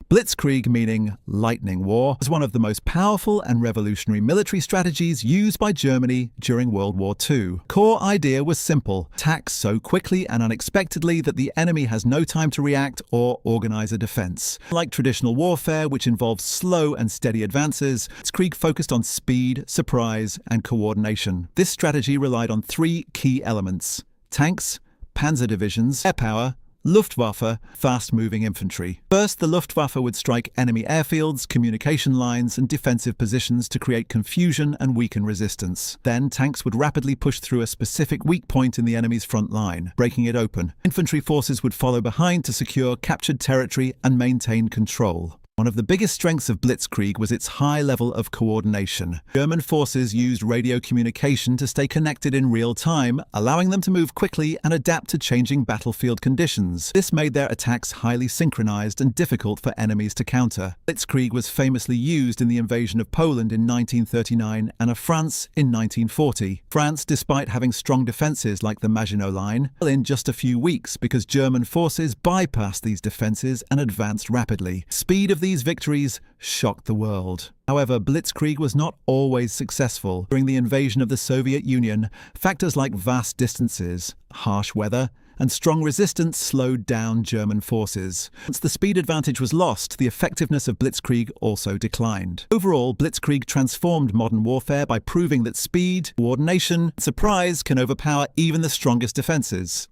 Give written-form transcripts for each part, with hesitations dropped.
Blitzkrieg, meaning lightning war, was one of the most powerful and revolutionary military strategies used by Germany during World War II. Core idea was simple: attack so quickly and unexpectedly that the enemy has no time to react or organize a defense. Like traditional warfare, which involves slow and steady advances, Blitzkrieg focused on speed, surprise, and coordination. This strategy relied on three key elements: tanks, panzer divisions, air power, Luftwaffe, fast-moving infantry. First, the Luftwaffe would strike enemy airfields, communication lines, and defensive positions to create confusion and weaken resistance. Then, tanks would rapidly push through a specific weak point in the enemy's front line, breaking it open. Infantry forces would follow behind to secure captured territory and maintain control. One of the biggest strengths of Blitzkrieg was its high level of coordination. German forces used radio communication to stay connected in real time, allowing them to move quickly and adapt to changing battlefield conditions. This made their attacks highly synchronized and difficult for enemies to counter. Blitzkrieg was famously used in the invasion of Poland in 1939 and of France in 1940. France, despite having strong defenses like the Maginot Line, fell in just a few weeks because German forces bypassed these defenses and advanced rapidly. Speed of these victories shocked the world. However, Blitzkrieg was not always successful. During the invasion of the Soviet Union, factors like vast distances, harsh weather, and strong resistance slowed down German forces. Once the speed advantage was lost, the effectiveness of Blitzkrieg also declined. Overall, Blitzkrieg transformed modern warfare by proving that speed, coordination, and surprise can overpower even the strongest defenses.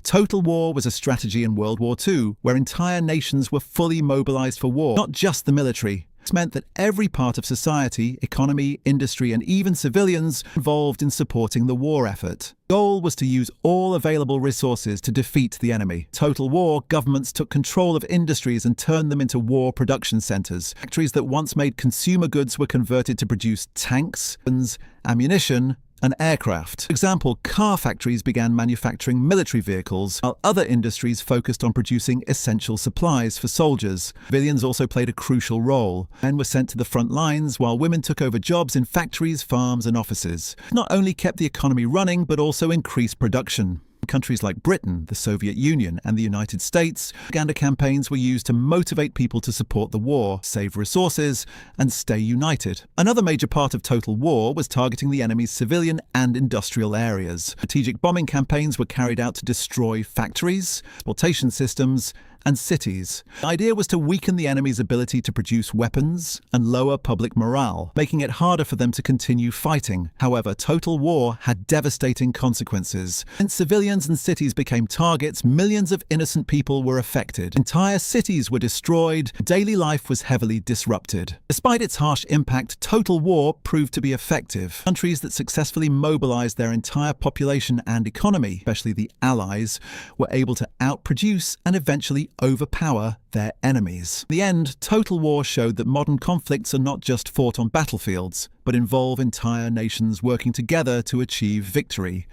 Total war was a strategy in World War II, where entire nations were fully mobilized for war, not just the military. This meant that every part of society, economy, industry, and even civilians were involved in supporting the war effort. The goal was to use all available resources to defeat the enemy. Total war, governments took control of industries and turned them into war production centers. Factories that once made consumer goods were converted to produce tanks, weapons, ammunition, and aircraft. For example, car factories began manufacturing military vehicles, while other industries focused on producing essential supplies for soldiers. Civilians also played a crucial role. Men were sent to the front lines, while women took over jobs in factories, farms, and offices. It not only kept the economy running, but also increased production. Countries like Britain, the Soviet Union, and the United States, propaganda campaigns were used to motivate people to support the war, save resources, and stay united. Another major part of total war was targeting the enemy's civilian and industrial areas. Strategic bombing campaigns were carried out to destroy factories, transportation systems, and cities. The idea was to weaken the enemy's ability to produce weapons and lower public morale, making it harder for them to continue fighting. However, total war had devastating consequences. Since civilians and cities became targets, millions of innocent people were affected. Entire cities were destroyed, daily life was heavily disrupted. Despite its harsh impact, total war proved to be effective. Countries that successfully mobilized their entire population and economy, especially the Allies, were able to outproduce and eventually overpower their enemies. In the end, total war showed that modern conflicts are not just fought on battlefields, but involve entire nations working together to achieve victory.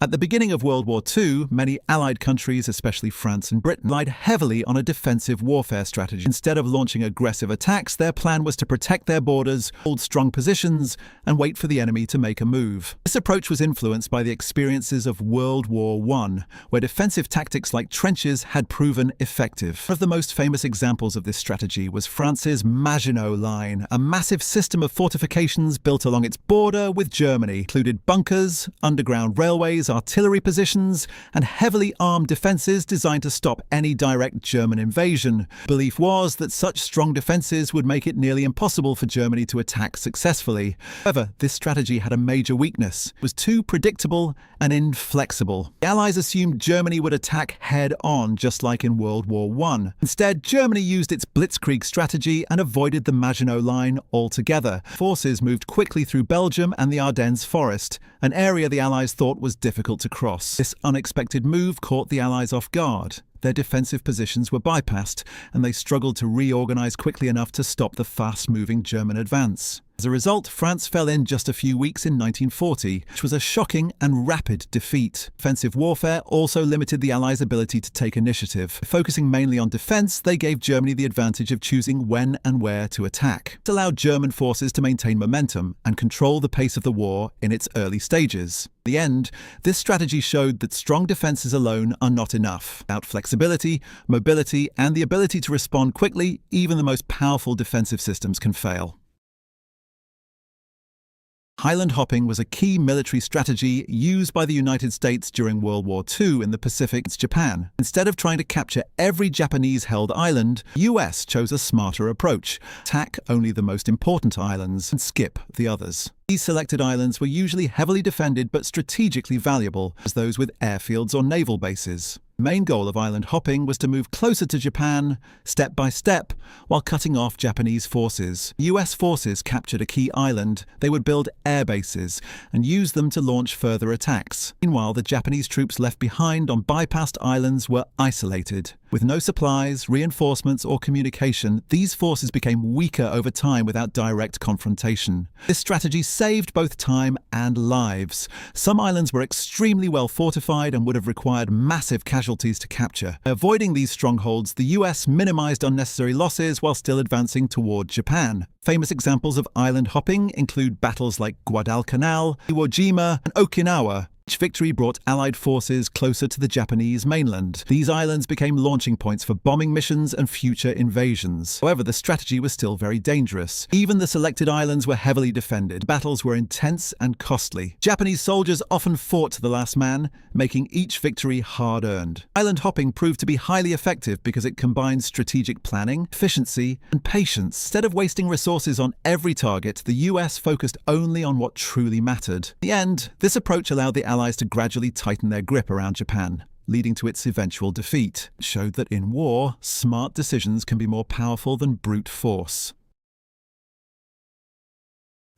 At the beginning of World War II, many Allied countries, especially France and Britain, relied heavily on a defensive warfare strategy. Instead of launching aggressive attacks, their plan was to protect their borders, hold strong positions, and wait for the enemy to make a move. This approach was influenced by the experiences of World War I, where defensive tactics like trenches had proven effective. One of the most famous examples of this strategy was France's Maginot Line, a massive system of fortifications built along its border with Germany. It included bunkers, underground railways, artillery positions, and heavily armed defences designed to stop any direct German invasion. Belief was that such strong defences would make it nearly impossible for Germany to attack successfully. However, this strategy had a major weakness. It was too predictable and inflexible. The Allies assumed Germany would attack head-on, just like in World War I. Instead, Germany used its Blitzkrieg strategy and avoided the Maginot Line altogether. Forces moved quickly through Belgium and the Ardennes Forest, an area the Allies thought was difficult to cross. This unexpected move caught the Allies off guard. their defensive positions were bypassed, and they struggled to reorganize quickly enough to stop the fast-moving German advance. As a result, France fell in just a few weeks in 1940, which was a shocking and rapid defeat. Offensive warfare also limited the Allies' ability to take initiative. Focusing mainly on defense, they gave Germany the advantage of choosing when and where to attack. It allowed German forces to maintain momentum and control the pace of the war in its early stages. In the end, this strategy showed that strong defenses alone are not enough. Without flexibility, mobility, and the ability to respond quickly, even the most powerful defensive systems can fail. Island hopping was a key military strategy used by the United States during World War II in the Pacific against Japan. Instead of trying to capture every Japanese-held island, the US chose a smarter approach: attack only the most important islands and skip the others. These selected islands were usually heavily defended but strategically valuable, as those with airfields or naval bases. The main goal of island hopping was to move closer to Japan, step by step, while cutting off Japanese forces. US forces captured a key island, they would build air bases and use them to launch further attacks. Meanwhile, the Japanese troops left behind on bypassed islands were isolated. With no supplies, reinforcements, or communication, these forces became weaker over time without direct confrontation. This strategy saved both time and lives. Some islands were extremely well fortified and would have required massive casualties to capture. By avoiding these strongholds, the US minimized unnecessary losses while still advancing toward Japan. Famous examples of island hopping include battles like Guadalcanal, Iwo Jima, and Okinawa. Each victory brought Allied forces closer to the Japanese mainland. These islands became launching points for bombing missions and future invasions. However, the strategy was still very dangerous. Even the selected islands were heavily defended. Battles were intense and costly. Japanese soldiers often fought to the last man, making each victory hard-earned. Island hopping proved to be highly effective because it combined strategic planning, efficiency, and patience. Instead of wasting resources on every target, the US focused only on what truly mattered. In the end, this approach allowed the Allies to gradually tighten their grip around Japan, leading to its eventual defeat. It showed that in war, smart decisions can be more powerful than brute force.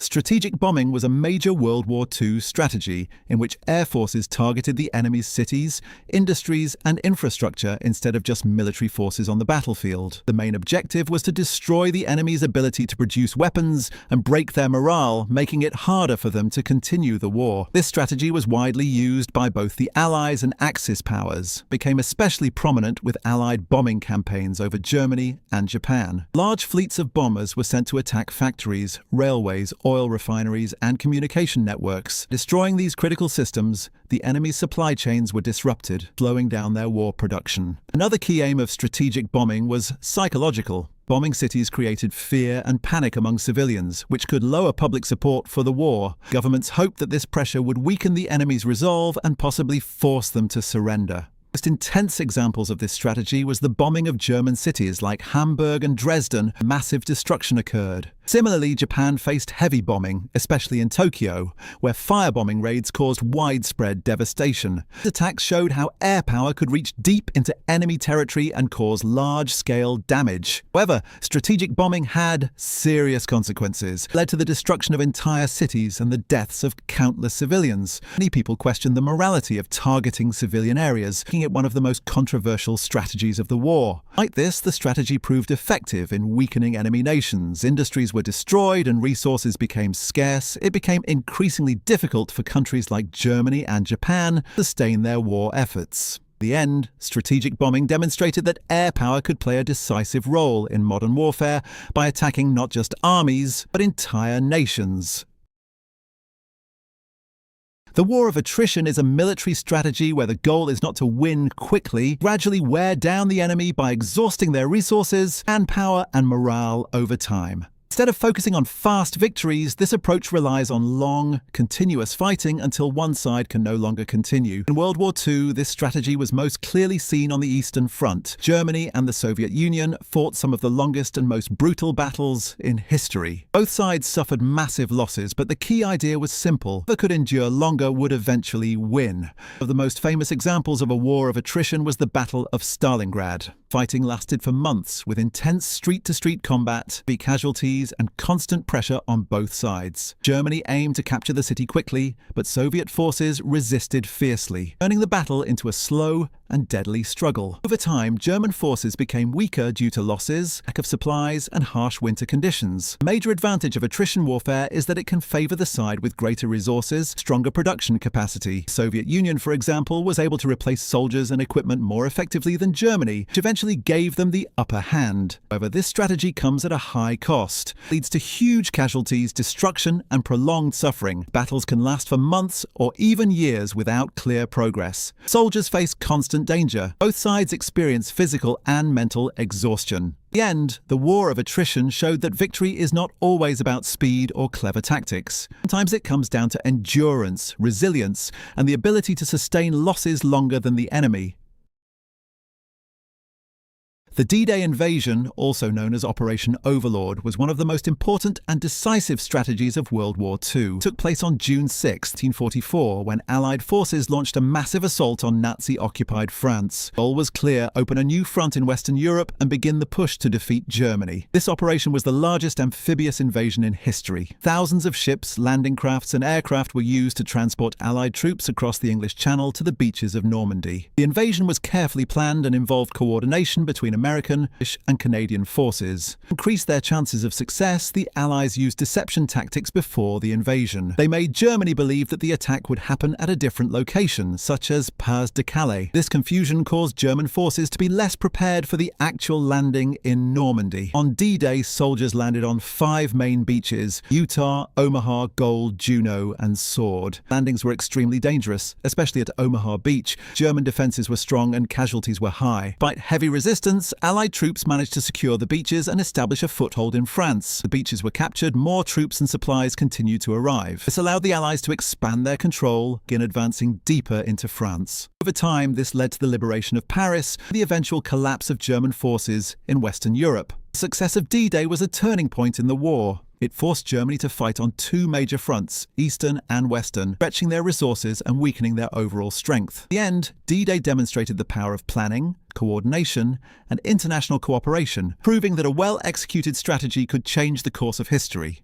Strategic bombing was a major World War II strategy in which air forces targeted the enemy's cities, industries, and infrastructure instead of just military forces on the battlefield. The main objective was to destroy the enemy's ability to produce weapons and break their morale, making it harder for them to continue the war. This strategy was widely used by both the Allies and Axis powers, became especially prominent with Allied bombing campaigns over Germany and Japan. Large fleets of bombers were sent to attack factories, railways, oil refineries, and communication networks. Destroying these critical systems, the enemy's supply chains were disrupted, slowing down their war production. Another key aim of strategic bombing was psychological. Bombing cities created fear and panic among civilians, which could lower public support for the war. Governments hoped that this pressure would weaken the enemy's resolve and possibly force them to surrender. The most intense examples of this strategy was the bombing of German cities like Hamburg and Dresden. Massive destruction occurred. Similarly, Japan faced heavy bombing, especially in Tokyo, where firebombing raids caused widespread devastation. These attacks showed how air power could reach deep into enemy territory and cause large-scale damage. However, strategic bombing had serious consequences. It led to the destruction of entire cities and the deaths of countless civilians. Many people questioned the morality of targeting civilian areas, making it one of the most controversial strategies of the war. Like this, the strategy proved effective in weakening enemy nations. Industries were destroyed and resources became scarce. It became increasingly difficult for countries like Germany and Japan to sustain their war efforts. In the end, strategic bombing demonstrated that air power could play a decisive role in modern warfare by attacking not just armies, but entire nations. The war of attrition is a military strategy where the goal is not to win quickly, gradually wear down the enemy by exhausting their resources, manpower, and morale over time. Instead of focusing on fast victories, this approach relies on long, continuous fighting until one side can no longer continue. In World War II, this strategy was most clearly seen on the Eastern Front. Germany and the Soviet Union fought some of the longest and most brutal battles in history. Both sides suffered massive losses, but the key idea was simple: whoever could endure longer would eventually win. One of the most famous examples of a war of attrition was the Battle of Stalingrad. Fighting lasted for months, with intense street-to-street combat, heavy casualties, and constant pressure on both sides. Germany aimed to capture the city quickly, but Soviet forces resisted fiercely, turning the battle into a slow and deadly struggle. Over time, German forces became weaker due to losses, lack of supplies, and harsh winter conditions. A major advantage of attrition warfare is that it can favor the side with greater resources, stronger production capacity. The Soviet Union, for example, was able to replace soldiers and equipment more effectively than Germany, which eventually gave them the upper hand. However, this strategy comes at a high cost. It leads to huge casualties, destruction, and prolonged suffering. Battles can last for months or even years without clear progress. Soldiers face constant danger. Both sides experience physical and mental exhaustion. In the end, the war of attrition showed that victory is not always about speed or clever tactics. Sometimes it comes down to endurance, resilience, and the ability to sustain losses longer than the enemy. The D-Day invasion, also known as Operation Overlord, was one of the most important and decisive strategies of World War II. It took place on June 6, 1944, when Allied forces launched a massive assault on Nazi-occupied France. The goal was clear: open a new front in Western Europe and begin the push to defeat Germany. This operation was the largest amphibious invasion in history. Thousands of ships, landing crafts, and aircraft were used to transport Allied troops across the English Channel to the beaches of Normandy. The invasion was carefully planned and involved coordination between American, British, and Canadian forces. To increase their chances of success, the Allies used deception tactics before the invasion. They made Germany believe that the attack would happen at a different location, such as Pas-de-Calais. This confusion caused German forces to be less prepared for the actual landing in Normandy. On D-Day, soldiers landed on 5 main beaches: Utah, Omaha, Gold, Juno, and Sword. Landings were extremely dangerous, especially at Omaha Beach. German defenses were strong and casualties were high. Despite heavy resistance, Allied troops managed to secure the beaches and establish a foothold in France. The beaches were captured, more troops and supplies continued to arrive. This allowed the Allies to expand their control, begin advancing deeper into France. Over time, this led to the liberation of Paris and the eventual collapse of German forces in Western Europe. The success of D-Day was a turning point in the war. It forced Germany to fight on 2 major fronts, Eastern and Western, stretching their resources and weakening their overall strength. In the end, D-Day demonstrated the power of planning, coordination, and international cooperation, proving that a well-executed strategy could change the course of history.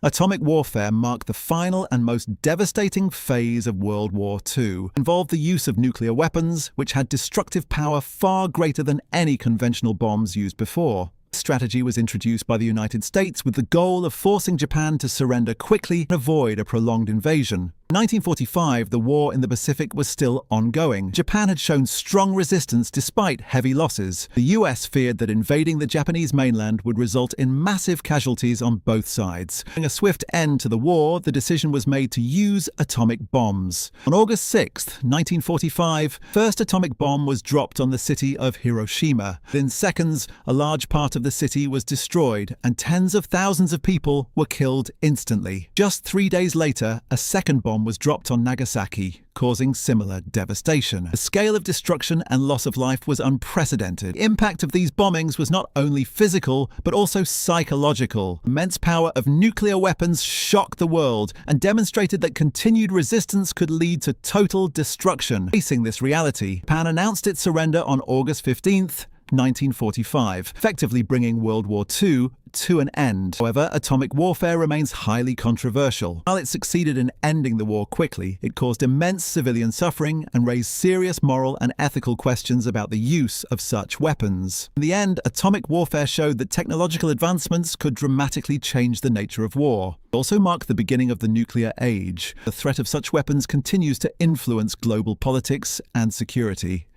Atomic warfare marked the final and most devastating phase of World War II. It involved the use of nuclear weapons, which had destructive power far greater than any conventional bombs used before. This strategy was introduced by the United States with the goal of forcing Japan to surrender quickly and avoid a prolonged invasion. In 1945, the war in the Pacific was still ongoing. Japan had shown strong resistance despite heavy losses. The US feared that invading the Japanese mainland would result in massive casualties on both sides. During a swift end to the war, the decision was made to use atomic bombs. On August 6, 1945, the first atomic bomb was dropped on the city of Hiroshima. Within seconds, a large part of the city was destroyed, and tens of thousands of people were killed instantly. Just 3 days later, a second bomb was dropped on Nagasaki, causing similar devastation. The scale of destruction and loss of life was unprecedented. The impact of these bombings was not only physical, but also psychological. The immense power of nuclear weapons shocked the world and demonstrated that continued resistance could lead to total destruction. Facing this reality, Japan announced its surrender on August 15th, 1945, effectively bringing World War II to an end. However, atomic warfare remains highly controversial. While it succeeded in ending the war quickly, it caused immense civilian suffering and raised serious moral and ethical questions about the use of such weapons. In the end, atomic warfare showed that technological advancements could dramatically change the nature of war. It also marked the beginning of the nuclear age. The threat of such weapons continues to influence global politics and security.